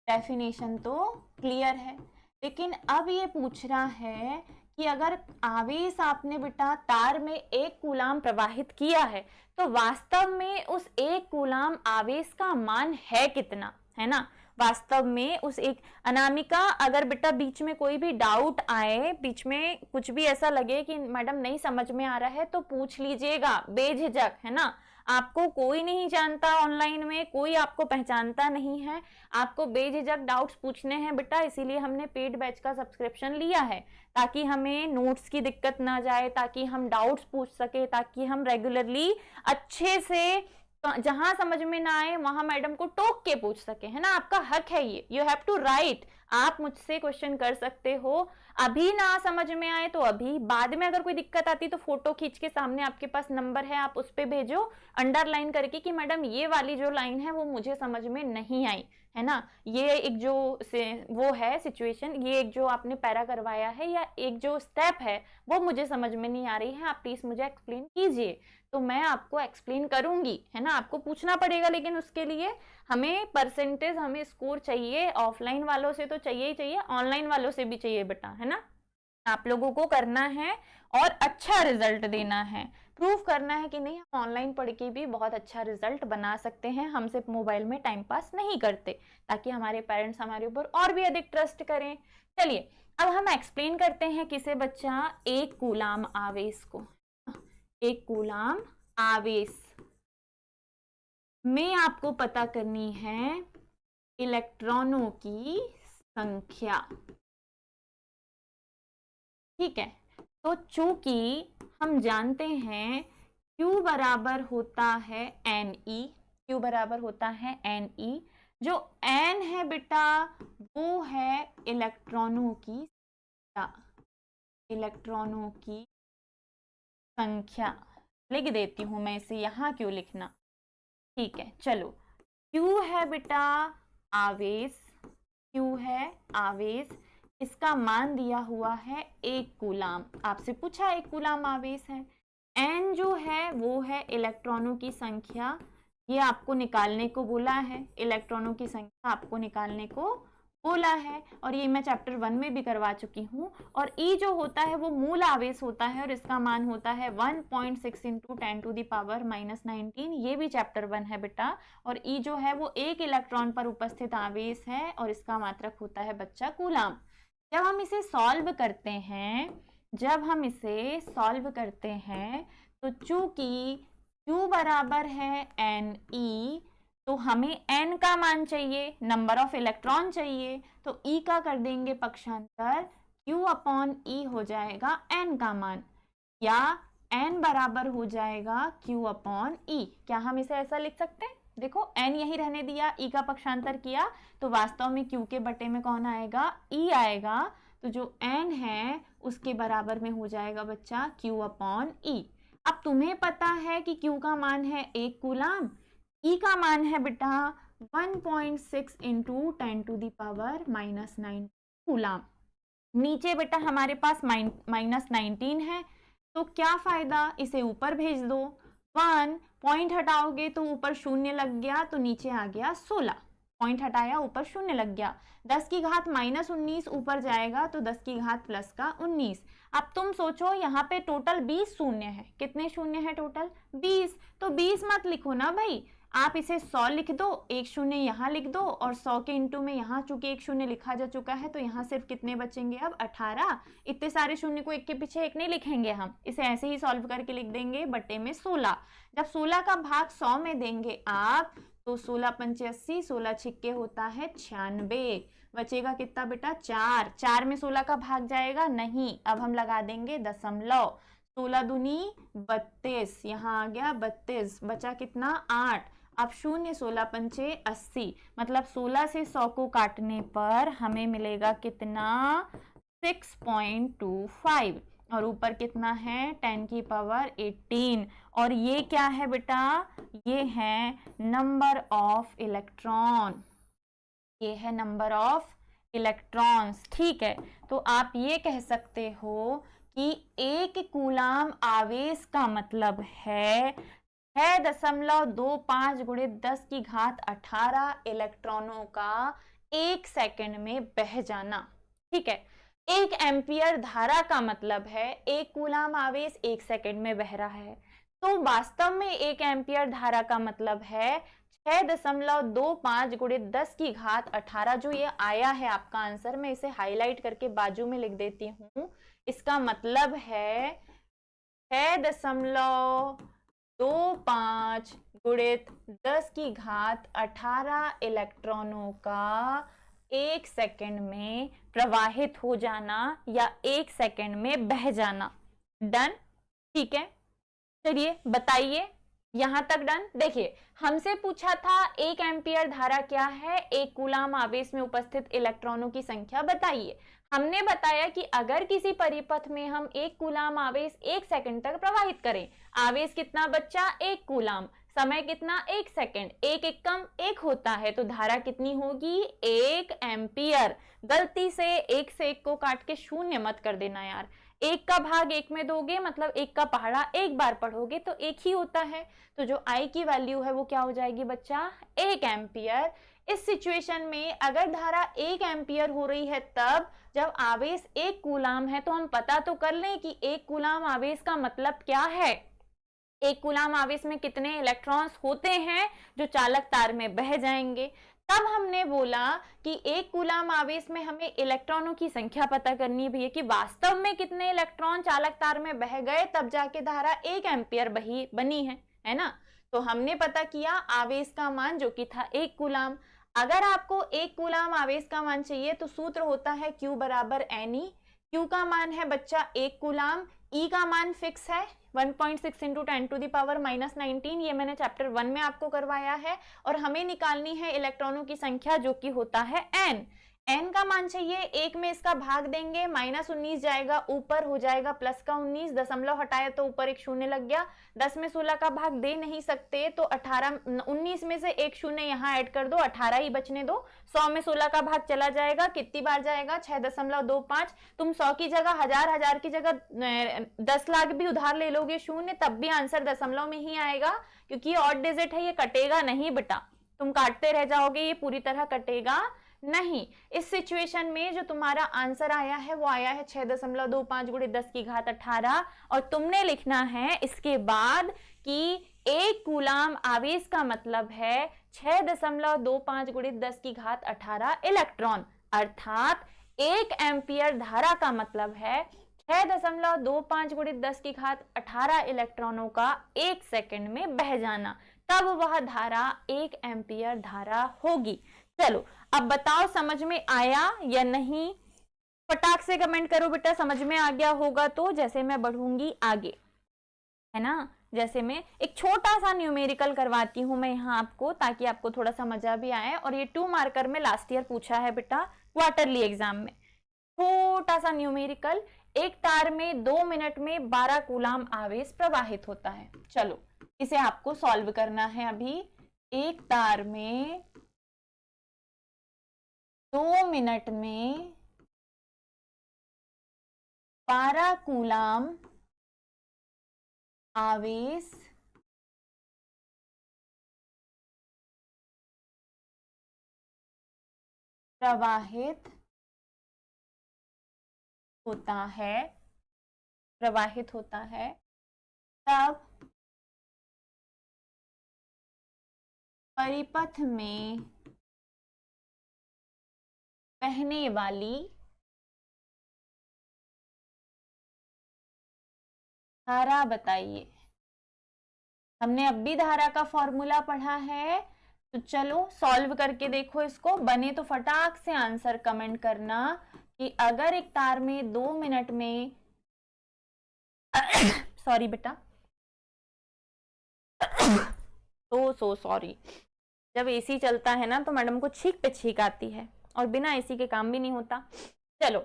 Speaker 1: डेफिनेशन तो क्लियर है, लेकिन अब ये पूछ रहा है कि अगर आवेश आपने बेटा तार में 1 कूलाम प्रवाहित किया है, तो वास्तव में उस 1 कूलाम आवेश का मान है कितना, है ना। वास्तव में उस एक अनामिका, अगर बेटा बीच में कोई भी डाउट आए, बीच में कुछ भी ऐसा लगे कि मैडम नहीं समझ में आ रहा है, तो पूछ लीजिएगा बेझिझक, है ना। आपको कोई नहीं जानता, ऑनलाइन में कोई आपको पहचानता नहीं है, आपको बेझिझक डाउट्स पूछने हैं बेटा। इसीलिए हमने पेड बैच का सब्सक्रिप्शन लिया है, ताकि हमें नोट्स की दिक्कत ना जाए, ताकि हम डाउट्स पूछ सके, ताकि हम रेगुलरली अच्छे से जहां समझ में ना आए वहां मैडम को टोक के पूछ सके, है ना। आपका हक है ये, यू हैव टू राइट। आप मुझसे क्वेश्चन कर सकते हो, अभी ना समझ में आए तो अभी, बाद में अगर कोई दिक्कत आती तो फोटो खींच के सामने आपके पास नंबर है, आप उस पर भेजो अंडरलाइन करके कि मैडम ये वाली जो लाइन है वो मुझे समझ में नहीं आई, है ना। ये एक जो वो है सिचुएशन, ये एक जो आपने पैरा करवाया है या एक जो स्टेप है वो मुझे समझ में नहीं आ रही है, आप प्लीज मुझे एक्सप्लेन कीजिए, तो मैं आपको एक्सप्लेन करूंगी, है ना। आपको पूछना पड़ेगा, लेकिन उसके लिए हमें परसेंटेज, हमें स्कोर चाहिए। ऑफलाइन वालों से तो चाहिए ही चाहिए, ऑनलाइन वालों से भी चाहिए बेटा, है ना। आप लोगों को करना है और अच्छा रिजल्ट देना है, प्रूफ करना है कि नहीं हम ऑनलाइन पढ़ के भी बहुत अच्छा रिजल्ट बना सकते हैं, हम सिर्फ मोबाइल में टाइम पास नहीं करते, ताकि हमारे पेरेंट्स हमारे ऊपर और भी अधिक ट्रस्ट करें। चलिए अब हम एक्सप्लेन करते हैं किसे बच्चा, 1 कूलाम आवेश को। 1 कूलाम आवेश में आपको पता करनी है इलेक्ट्रॉनों की संख्या, ठीक है। तो चूंकि हम जानते हैं Q बराबर होता है Ne, Q बराबर होता है Ne, जो N है बेटा वो है इलेक्ट्रॉनों की संख्या, इलेक्ट्रॉनों की संख्या। लिख देती हूं मैं इसे, यहां क्यों लिखना, ठीक है। चलो Q है बेटा आवेश, Q है आवेश, इसका मान दिया हुआ है 1 कूलाम, आपसे पूछा 1 कूलाम आवेश है। N जो है वो है इलेक्ट्रॉनों की संख्या, ये आपको निकालने को बोला है, इलेक्ट्रॉनों की संख्या आपको निकालने को बोला है, और ये मैं चैप्टर 1 में भी करवा चुकी हूँ। और E जो होता है वो मूल आवेश होता है, और इसका मान होता है 1.6 × 10⁻⁻19, ये भी चैप्टर 1 है बेटा। और E जो है वो 1 इलेक्ट्रॉन पर उपस्थित आवेश है, और इसका मात्रक होता है बच्चा कूलाम। जब हम इसे सॉल्व करते हैं, जब हम इसे सॉल्व करते हैं, तो चूंकि Q बराबर है Ne, तो हमें N का मान चाहिए, नंबर ऑफ इलेक्ट्रॉन चाहिए, तो E का कर देंगे पक्षांतर, Q/E हो जाएगा N का मान, या N बराबर हो जाएगा Q/E। क्या हम इसे ऐसा लिख सकते हैं, देखो N यही रहने दिया, E का पक्षांतर किया, तो वास्तव में Q के बटे में कौन आएगा, E आएगा, तो जो N है उसके बराबर में हो जाएगा बच्चा Q/E। अब तुम्हें पता है कि Q का मान है 1 कूलाम, E का मान है बेटा 1.6 इंटू 10⁻⁻⁹ कूलाम। नीचे बेटा हमारे पास -19 है, तो क्या फायदा, इसे ऊपर भेज दो। 1 पॉइंट हटाओगे तो ऊपर शून्य लग गया, तो नीचे आ गया 16, पॉइंट हटाया ऊपर शून्य लग गया। 10 की घात -19 ऊपर जाएगा तो 10 की घात प्लस का 19। अब तुम सोचो यहाँ पे टोटल 20 शून्य है, कितने शून्य है टोटल 20, तो 20 मत लिखो ना भाई, आप इसे 100 लिख दो, एक शून्य यहाँ लिख दो, और 100 के इंटू में यहाँ चूंकि एक शून्य लिखा जा चुका है तो यहाँ सिर्फ कितने बचेंगे अब 18। इतने सारे शून्य को एक के पीछे एक नहीं लिखेंगे, हम इसे ऐसे ही सॉल्व करके लिख देंगे बटे में 16। जब 16 का भाग 100 में देंगे आप तो 16 पंचे 80, 16 छिक्के होता है 96, बचेगा कितना बेटा 4। 4 में 16 का भाग जाएगा नहीं, अब हम लगा देंगे दशमलव, 16 दूनी 32, यहाँ आ गया 32, बचा कितना 8। अब शून्य 16 पंचे 80, मतलब 16 से 100 को काटने पर हमें मिलेगा कितना 6.25, और ऊपर कितना है 10⁻18, और ये क्या है बेटा, ये है नंबर ऑफ इलेक्ट्रॉन, ये है नंबर ऑफ इलेक्ट्रॉन्स। ठीक है, तो आप ये कह सकते हो कि 1 कूलाम आवेश का मतलब है 6.25 गुणे 10 की घात 18 इलेक्ट्रॉनों का 1 सेकंड में बह जाना। ठीक है, 1 एम्पियर धारा का मतलब है 1 कूलाम आवेश 1 सेकंड में बह रहा है, तो वास्तव में 1 एम्पियर धारा का मतलब है 6.25 गुणे 10 की घात 18। जो ये आया है आपका आंसर, मैं इसे हाईलाइट करके बाजू में लिख देती हूँ, इसका मतलब है 6.25 गुणे 10 की घात 18 इलेक्ट्रॉनों का 1 सेकंड में प्रवाहित हो जाना या 1 सेकंड में बह जाना। डन, ठीक है, चलिए बताइए यहां तक डन। देखिए हमसे पूछा था 1 एम्पियर धारा क्या है, 1 कूलाम आवेश में उपस्थित इलेक्ट्रॉनों की संख्या बताइए। हमने बताया कि अगर किसी परिपथ में हम 1 कूलाम आवेश 1 सेकंड तक प्रवाहित करें, आवेश कितना बच्चा 1 कूलाम, समय कितना 1 सेकंड, 1 एकम 1 होता है, तो धारा कितनी होगी 1 एम्पियर। गलती से 1 से 1 को काट के शून्य मत कर देना यार, 1 का भाग 1 में दोगे मतलब 1 का पहाड़ा एक बार पढ़ोगे तो 1 ही होता है, तो जो I की वैल्यू है वो क्या हो जाएगी बच्चा 1 एम्पियर। इस सिचुएशन में अगर धारा 1 एम्पियर हो रही है तब जब आवेश 1 कूलाम है, तो हम पता तो कर लें कि 1 कूलाम आवेश का मतलब क्या है। 1 कूलाम आवेश में कितने इलेक्ट्रॉन्स होते हैं जो चालक तार में बह जाएंगे। तब हमने बोला कि 1 कूलाम आवेश में हमें इलेक्ट्रॉनों की संख्या पता करनी है कि वास्तव में कितने इलेक्ट्रॉन चालक तार में बह गए, तब जाके धारा 1 एम्पियर बनी है ना। तो हमने पता किया आवेश का मान जो कि था 1 कूलाम। अगर आपको 1 कूलाम आवेश का मान चाहिए तो सूत्र होता है Q बराबर Ne। Q का मान है बच्चा 1 कूलाम, E का मान फिक्स है 1.6 इंटू 10⁻⁻19, ये मैंने चैप्टर 1 में आपको करवाया है। और हमें निकालनी है इलेक्ट्रॉनों की संख्या जो कि होता है n। n का मान चाहिए, 1 में इसका भाग देंगे, -19 जाएगा ऊपर, हो जाएगा प्लस का 19, दशमलव हटाया तो ऊपर एक शून्य लग गया। 10 में 16 का भाग दे नहीं सकते तो 19 में से एक शून्य यहाँ ऐड कर दो, 18 ही बचने दो। 100 में 16 का भाग चला जाएगा, कितनी बार जाएगा 6.25। तुम 100 की जगह 1000 की जगह 10 लाख भी उधार ले लोगे शून्य, तब भी आंसर दशमलव में ही आएगा, क्योंकि ये ऑड डिजिट है, ये कटेगा नहीं बेटा, तुम काटते रह जाओगे, ये पूरी तरह कटेगा नहीं। इस सिचुएशन में जो तुम्हारा आंसर आया है वो आया है 6.25 गुणे 10 की घात 18, और तुमने लिखना है इसके बाद कि 1 कूलाम आवेश का मतलब है 6.25 गुणे 10 की घात 18 इलेक्ट्रॉन, अर्थात 1 एम्पियर धारा का मतलब है 6.25 गुणे 10 की घात 18 इलेक्ट्रॉनों का 1 सेकंड में बह जाना, तब वह धारा 1 एम्पियर धारा होगी। चलो अब बताओ समझ में आया या नहीं, फटाक से कमेंट करो बेटा समझ में आ गया होगा तो। जैसे मैं बढ़ूंगी आगे, है ना, जैसे मैं एक छोटा सा न्यूमेरिकल करवाती हूं मैं यहाँ आपको, ताकि आपको थोड़ा सा मजा भी आए। और ये 2 मार्कर में लास्ट ईयर पूछा है बेटा क्वार्टरली एग्जाम में। छोटा सा न्यूमेरिकल, एक तार में 2 मिनट में 12 कूलाम आवेश प्रवाहित होता है। चलो इसे आपको सॉल्व करना है अभी। एक तार में 2 मिनट में 12 कूलाम आवेश प्रवाहित होता है, तब परिपथ में बहने वाली धारा बताइए। हमने अब भी धारा का फॉर्मूला पढ़ा है, तो चलो सॉल्व करके देखो इसको। बने तो फटाक से आंसर कमेंट करना कि अगर एक तार में 2 मिनट में सॉरी बेटा, सो सॉरी, जब एसी चलता है ना तो मैडम को छींक पे छींक आती है, और बिना एसी के काम भी नहीं होता। चलो,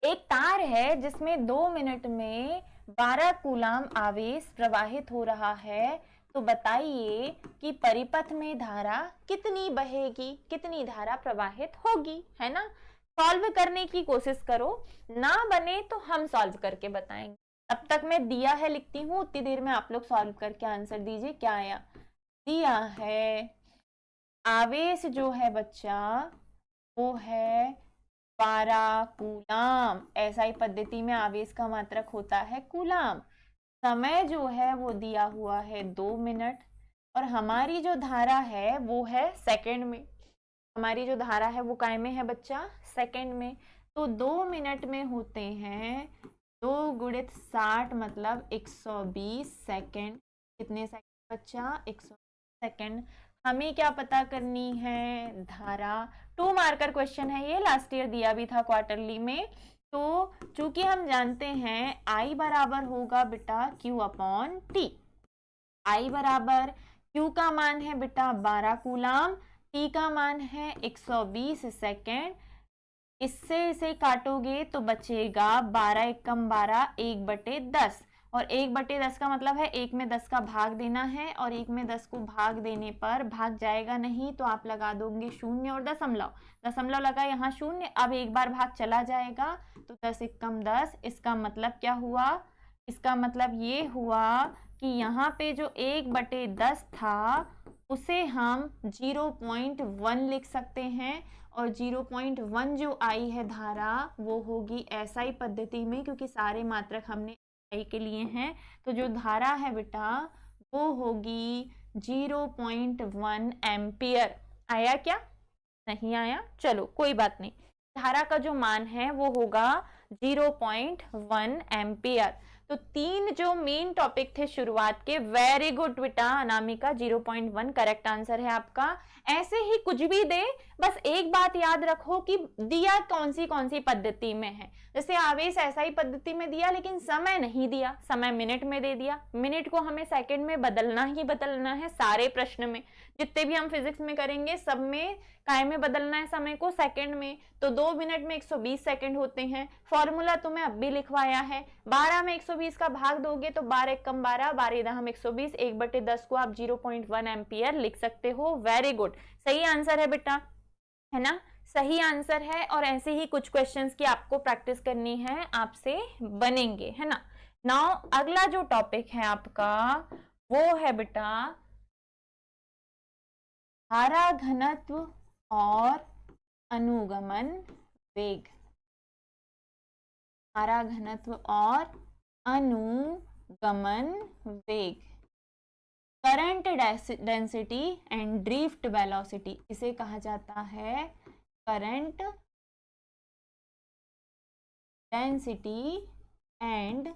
Speaker 1: एक तार है जिसमें 2 मिनट में 12 कूलाम आवेश प्रवाहित हो रहा है, तो बताइए कि परिपथ में धारा कितनी बहेगी, कितनी धारा प्रवाहित होगी, है ना। सॉल्व करने की कोशिश करो, ना बने तो हम सॉल्व करके बताएंगे। अब तक मैं दिया है लिखती हूँ, उतनी देर में आप लोग सॉल्व करके आंसर दीजिए। क्या आया? दिया है आवेश जो है बच्चा वो है 12 कूलाम। एसआई पद्धति में आवेश का मात्रक होता है कूलाम। समय जो है वो दिया हुआ है 2 मिनट, और हमारी जो धारा है वो है सेकंड में। हमारी जो धारा है वो काय में है बच्चा? सेकंड में। तो 2 मिनट में होते हैं 2 गुणित 60 मतलब 120 सेकंड। कितने सेकंड बच्चा? 100 सेकंड। हमें क्या पता करनी है? धारा। 2 मार्कर क्वेश्चन है ये, लास्ट ईयर दिया भी था क्वार्टरली में। तो चूंकि हम जानते हैं I बराबर होगा बेटा Q अपॉन T। I बराबर Q का मान है बेटा 12 कूलाम, T का मान है 120 सेकेंड। इससे इसे काटोगे तो बचेगा 12 एकम 12, 1/10। और 1/10 का मतलब है 1 में 10 का भाग देना है, और 1 में 10 को भाग देने पर भाग जाएगा नहीं, तो आप लगा दोगे 0 और दशमलव। दशमलव लगा यहाँ 0, अब एक बार भाग चला जाएगा तो 10 एकम 10। इसका मतलब क्या हुआ? इसका मतलब ये हुआ कि यहाँ पे जो 1/10 था उसे हम 0.1 लिख सकते हैं, और 0.1 जो आई है धारा वो होगी एसआई पद्धति में, क्योंकि सारे मात्रक हमने आई के लिए हैं। तो जो धारा है बेटा वो होगी 0.1 एम्पियर। आया क्या? नहीं आया? चलो कोई बात नहीं, धारा का जो मान है वो होगा 0.1 एम्पियर। तो 3 जो मेन टॉपिक थे शुरुआत के, वेरी गुड बेटा अनामिका, 0.1 करेक्ट आंसर है आपका। ऐसे ही कुछ भी दे, बस एक बात याद रखो कि दिया कौन सी पद्धति में है। जैसे आवेश एसआई पद्धति में दिया, लेकिन समय नहीं दिया, समय मिनट में दे दिया। मिनट को हमें सेकंड में बदलना ही बदलना है। सारे प्रश्न में जितने भी हम फिजिक्स में करेंगे सब में काय में बदलना है समय को? सेकंड में। तो 2 मिनट में 120 सेकंड होते हैं। फॉर्मूला तुम्हें अब भी लिखवाया है। 12 में 120 का भाग दोगे तो 12 एकम 12, 12 हम 120, 1/10 को आप 0.1 एम्पियर लिख सकते हो। वेरी गुड, सही आंसर है बेटा, है ना, सही आंसर है। और ऐसे ही कुछ क्वेश्चंस की आपको प्रैक्टिस करनी है, आपसे बनेंगे, है ना। नाउ अगला जो टॉपिक है आपका वो है बेटा धारा घनत्व और अनुगमन वेग। धारा घनत्व और अनुगमन वेग, current density and drift velocity, इसे कहा जाता है current density and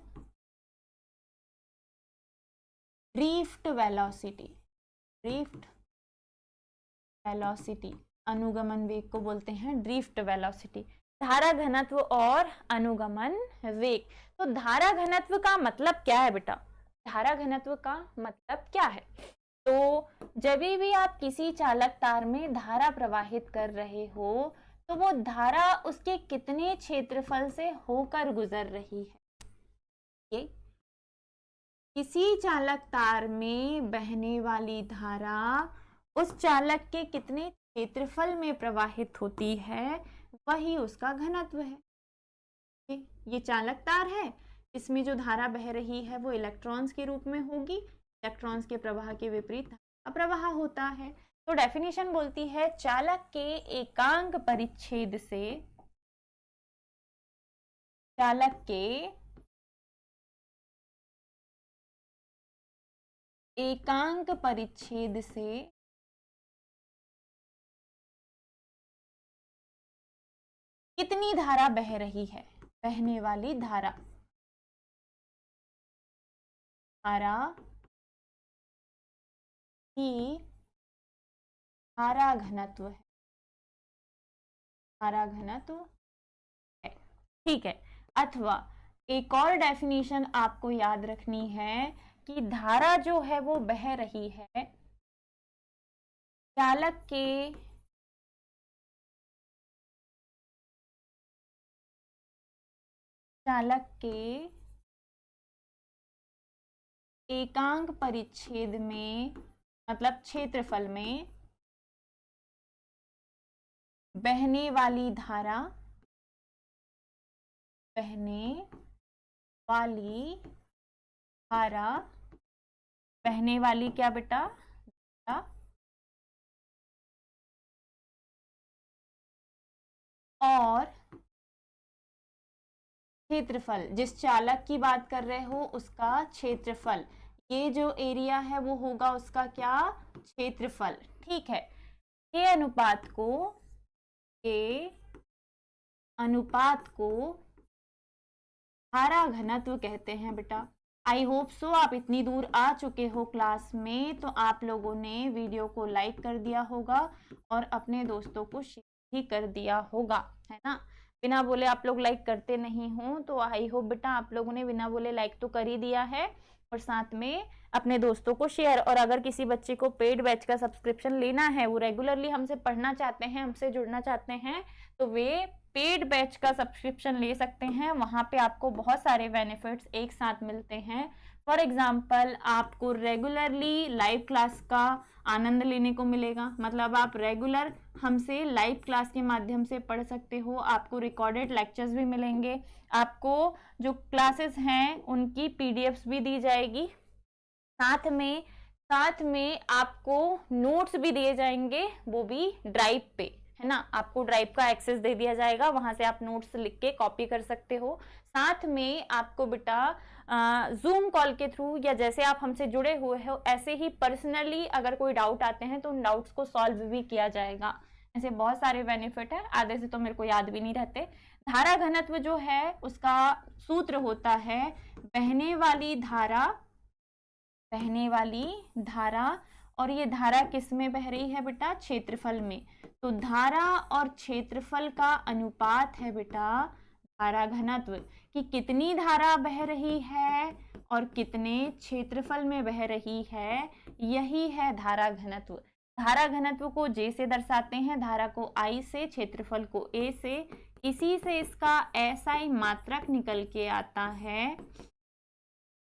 Speaker 1: drift velocity. Drift velocity, अनुगमन वेग को बोलते हैं ड्रिफ्ट वेलोसिटी। धारा घनत्व और अनुगमन वेग। तो धारा घनत्व का मतलब क्या है बेटा? धारा घनत्व का मतलब क्या है? तो जब भी आप किसी चालक तार में धारा प्रवाहित कर रहे हो तो वो धारा उसके कितने क्षेत्रफल से होकर गुजर रही है। ये किसी चालक तार में बहने वाली धारा उस चालक के कितने क्षेत्रफल में प्रवाहित होती है, वही उसका घनत्व है। ये चालक तार है, इसमें जो धारा बह रही है वो इलेक्ट्रॉन्स के रूप में होगी। इलेक्ट्रॉन्स के प्रवाह के विपरीत धारा प्रवाह होता है। तो डेफिनेशन बोलती है चालक के एकांक परिच्छेद से, चालक के एकांक परिच्छेद से कितनी धारा बह रही है, बहने वाली धारा, धारा की धारा घनत्व है, धारा घनत्व है। ठीक है। अथवा एक और डेफिनेशन आपको याद रखनी है कि धारा जो है वो बह रही है चालक के एकांक परिच्छेद में, मतलब क्षेत्रफल में बहने वाली धारा, बहने वाली धारा, बहने वाली क्या बेटा, और क्षेत्रफल, जिस चालक की बात कर रहे हो उसका क्षेत्रफल, ये जो एरिया है वो होगा उसका क्या, क्षेत्रफल। ठीक है। के अनुपात को धारा घनत्व कहते हैं बेटा। आई होप सो आप इतनी दूर आ चुके हो क्लास में तो आप लोगों ने वीडियो को लाइक कर दिया होगा और अपने दोस्तों को शेयर भी कर दिया होगा, है ना। बिना बोले आप लोग लाइक करते नहीं हो, तो आई होप बेटा आप लोगों ने बिना बोले लाइक तो कर ही दिया है और साथ में अपने दोस्तों को शेयर। और अगर किसी बच्चे को पेड बैच का सब्सक्रिप्शन लेना है, वो रेगुलरली हमसे पढ़ना चाहते हैं, हमसे जुड़ना चाहते हैं, तो वे पेड बैच का सब्सक्रिप्शन ले सकते हैं। वहाँ पे आपको बहुत सारे बेनिफिट्स एक साथ मिलते हैं। फॉर एग्जाम्पल आपको रेगुलरली लाइव क्लास का आनंद लेने को मिलेगा, मतलब आप रेगुलर हमसे लाइव क्लास के माध्यम से पढ़ सकते हो। आपको रिकॉर्डेड लेक्चर्स भी मिलेंगे, आपको जो क्लासेस हैं उनकी पीडीएफ्स भी दी जाएगी, साथ में आपको नोट्स भी दिए जाएंगे, वो भी ड्राइव पे, है ना। आपको ड्राइव का एक्सेस दे दिया जाएगा, वहां से आप नोट्स लिख के कॉपी कर सकते हो। साथ में आपको बेटा जूम कॉल के थ्रू या जैसे आप हमसे जुड़े हुए हो ऐसे ही पर्सनली अगर कोई डाउट आते हैं तो उन डाउट्स को सॉल्व भी किया जाएगा। ऐसे बहुत सारे बेनिफिट है, आधे से तो मेरे को याद भी नहीं रहते। धारा घनत्व जो है उसका सूत्र होता है बहने वाली धारा, और ये धारा किस में बह रही है बेटा, क्षेत्रफल में। तो धारा और क्षेत्रफल का अनुपात है बेटा धारा घनत्व, कि कितनी धारा बह रही है और कितने क्षेत्रफल में बह रही है, यही है धारा घनत्व। धारा घनत्व को J से दर्शाते हैं, धारा को I से, क्षेत्रफल को A से। इसी से इसका SI मात्रक निकल के आता है।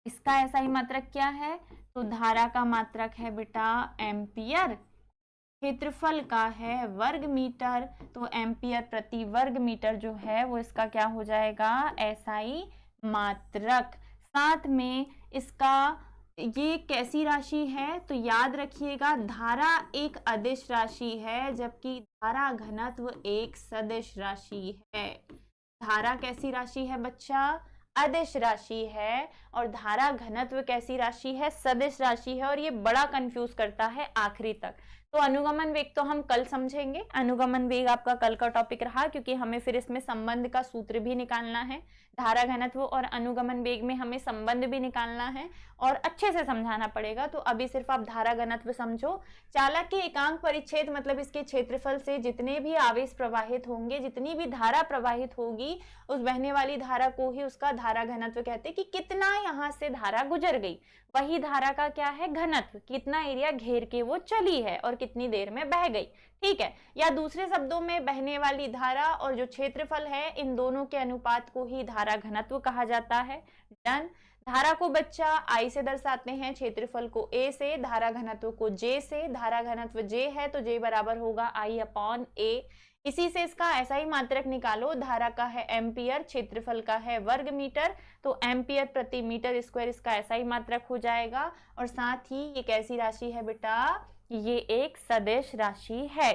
Speaker 1: इसका SI मात्रक क्या है, तो धारा का मात्रक है बेटा एम्पियर, क्षेत्रफल का है वर्ग मीटर, तो एम्पियर प्रति वर्ग मीटर जो है वो इसका क्या हो जाएगा, SI मात्रक। साथ में इसका ये कैसी राशि है, तो याद रखिएगा धारा एक अदिश राशि है जबकि धारा घनत्व एक सदिश राशि है। धारा कैसी राशि है बच्चा, अदिश राशि है, और धारा घनत्व कैसी राशि है, सदिश राशि है। और ये बड़ा कंफ्यूज करता है आखिरी तक। तो अनुगमन वेग तो हम कल समझेंगे, अनुगमन वेग आपका कल का टॉपिक रहा, क्योंकि हमें फिर इसमें संबंध का सूत्र भी निकालना है। धारा घनत्व और अनुगमन वेग में हमें संबंध भी निकालना है और अच्छे से समझाना पड़ेगा। तो अभी सिर्फ आप धारा घनत्व समझो। चालक के एकांक परिच्छेद मतलब इसके क्षेत्रफल से जितने भी आवेश प्रवाहित होंगे, जितनी भी धारा प्रवाहित होगी, उस बहने वाली धारा को ही उसका धारा घनत्व कहते हैं, कि कितना यहाँ से धारा गुजर गई। वही धारा का क्या है, घनत्व, कितना एरिया घेर के वो चली है और कितनी देर में बह गई, ठीक है। या दूसरे शब्दों में बहने वाली धारा और जो क्षेत्रफल है, इन दोनों के अनुपात को ही धारा घनत्व कहा जाता है। डन। धारा को बच्चा I से दर्शाते हैं, क्षेत्रफल को A से, धारा घनत्व को J से। धारा घनत्व J है तो J बराबर होगा I/A। इसी से इसका ऐसा ही मात्रक निकालो, धारा का है एम्पियर, क्षेत्रफल का है वर्ग मीटर, तो एम्पियर प्रति मीटर स्क्वायर इसका ऐसा ही मात्रक हो जाएगा। और साथ ही ये कैसी राशि है बेटा, ये एक सदिश राशि है।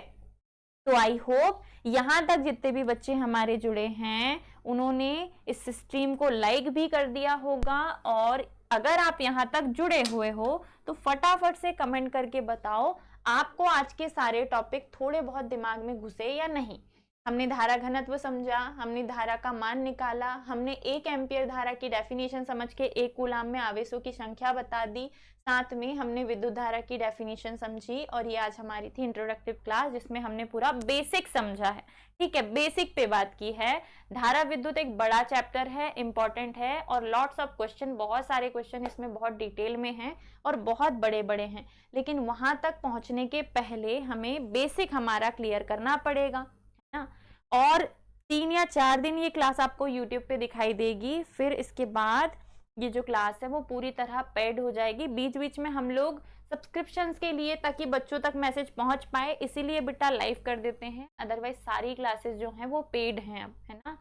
Speaker 1: तो आई होप यहाँ तक जितने भी बच्चे हमारे जुड़े हैं उन्होंने इस स्ट्रीम को लाइक भी कर दिया होगा, और अगर आप यहाँ तक जुड़े हुए हो तो फटाफट से कमेंट करके बताओ आपको आज के सारे टॉपिक थोड़े बहुत दिमाग में घुसे या नहीं। हमने धारा घनत्व समझा, हमने धारा का मान निकाला, हमने 1 एम्पियर धारा की डेफिनेशन समझ के 1 कूलाम में आवेशों की संख्या बता दी, साथ में हमने विद्युत धारा की डेफिनेशन समझी। और ये आज हमारी थी इंट्रोडक्टिव क्लास जिसमें हमने पूरा बेसिक समझा है, ठीक है, बेसिक पे बात की है। धारा विद्युत एक बड़ा चैप्टर है, इंपॉर्टेंट है, और लॉट्स ऑफ क्वेश्चन, बहुत सारे क्वेश्चन इसमें बहुत डिटेल में हैं और बहुत बड़े बड़े हैं, लेकिन वहां तक पहुंचने के पहले हमें बेसिक हमारा क्लियर करना पड़ेगा, है ना। और 3 या 4 दिन ये क्लास आपको यूट्यूब पे दिखाई देगी, फिर इसके बाद ये जो क्लास है वो पूरी तरह पेड हो जाएगी। बीच बीच में हम लोग सब्सक्रिप्शंस के लिए, ताकि बच्चों तक मैसेज पहुंच पाए, इसीलिए बेटा लाइव कर देते हैं, अदरवाइज सारी क्लासेस जो हैं वो पेड हैं अब, है ना,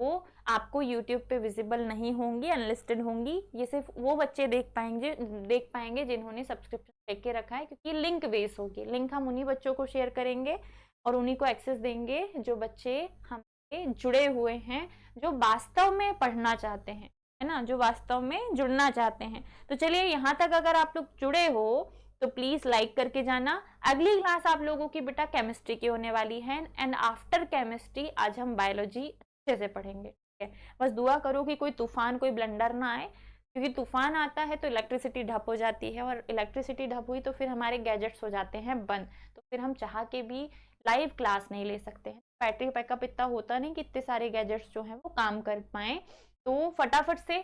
Speaker 1: वो आपको यूट्यूब पे विजिबल नहीं होंगी, अनलिस्टेड होंगी। ये सिर्फ वो बच्चे देख पाएंगे जिन्होंने सब्सक्रिप्शन लेके रखा है, क्योंकि लिंक बेस होगी। लिंक हम उन्हीं बच्चों को शेयर करेंगे और उन्हीं को एक्सेस देंगे जो बच्चे हमसे जुड़े हुए हैं, जो वास्तव में पढ़ना चाहते हैं, है ना, जो वास्तव में जुड़ना चाहते हैं। तो चलिए यहाँ तक अगर आप लोग जुड़े हो तो प्लीज लाइक करके जाना। अगली क्लास आप लोगों की बेटा केमिस्ट्री की होने वाली है, एंड आफ्टर केमिस्ट्री आज हम बायोलॉजी अच्छे से पढ़ेंगे, ठीक है। बस दुआ करो कि कोई तूफान, कोई ब्लंडर ना आए, क्योंकि तूफान आता है तो इलेक्ट्रिसिटी ठप हो जाती है, और इलेक्ट्रिसिटी ठप हुई तो फिर हमारे गैजेट्स हो जाते हैं बंद, तो फिर हम चाह के भी लाइव क्लास नहीं ले सकते हैं। बैटरी बैकअप इतना होता नहीं कि इतने सारे गैजेट्स जो हैं वो काम कर पाए। तो फटाफट से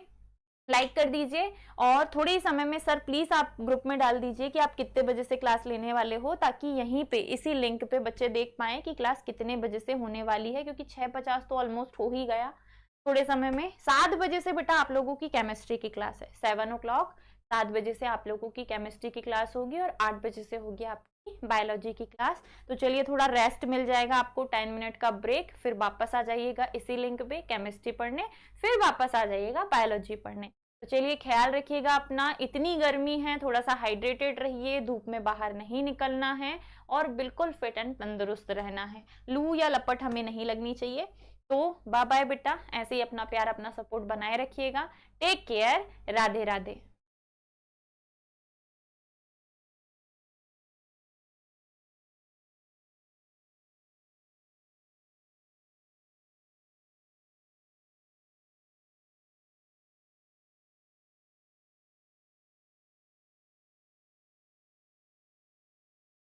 Speaker 1: लाइक कर दीजिए, और थोड़े ही समय में सर प्लीज आप ग्रुप में डाल दीजिए कि आप कितने बजे से क्लास लेने वाले हो, ताकि यहीं पे इसी लिंक पे बच्चे देख पाए कि क्लास कितने बजे से होने वाली है, क्योंकि 6:50 तो ऑलमोस्ट हो ही गया। थोड़े समय में 7 बजे से बेटा आप लोगों की केमिस्ट्री की क्लास है, 7 o'clock 7 बजे से आप लोगों की केमिस्ट्री की क्लास होगी, और 8 बजे से होगी आपकी बायोलॉजी की क्लास। तो चलिए थोड़ा रेस्ट मिल जाएगा आपको, 10 मिनट का ब्रेक, फिर वापस आ जाइएगा इसी लिंक पे केमिस्ट्री पढ़ने, फिर वापस आ जाइएगा बायोलॉजी पढ़ने। तो चलिए ख्याल रखिएगा अपना, इतनी गर्मी है, थोड़ा सा हाइड्रेटेड रहिए, धूप में बाहर नहीं निकलना है, और बिल्कुल फिट एंड तंदुरुस्त रहना है, लू या लपट हमें नहीं लगनी चाहिए। तो बाय बाय बेटा, ऐसे ही अपना प्यार, अपना सपोर्ट बनाए रखिएगा। Take care, Radhe Radhe.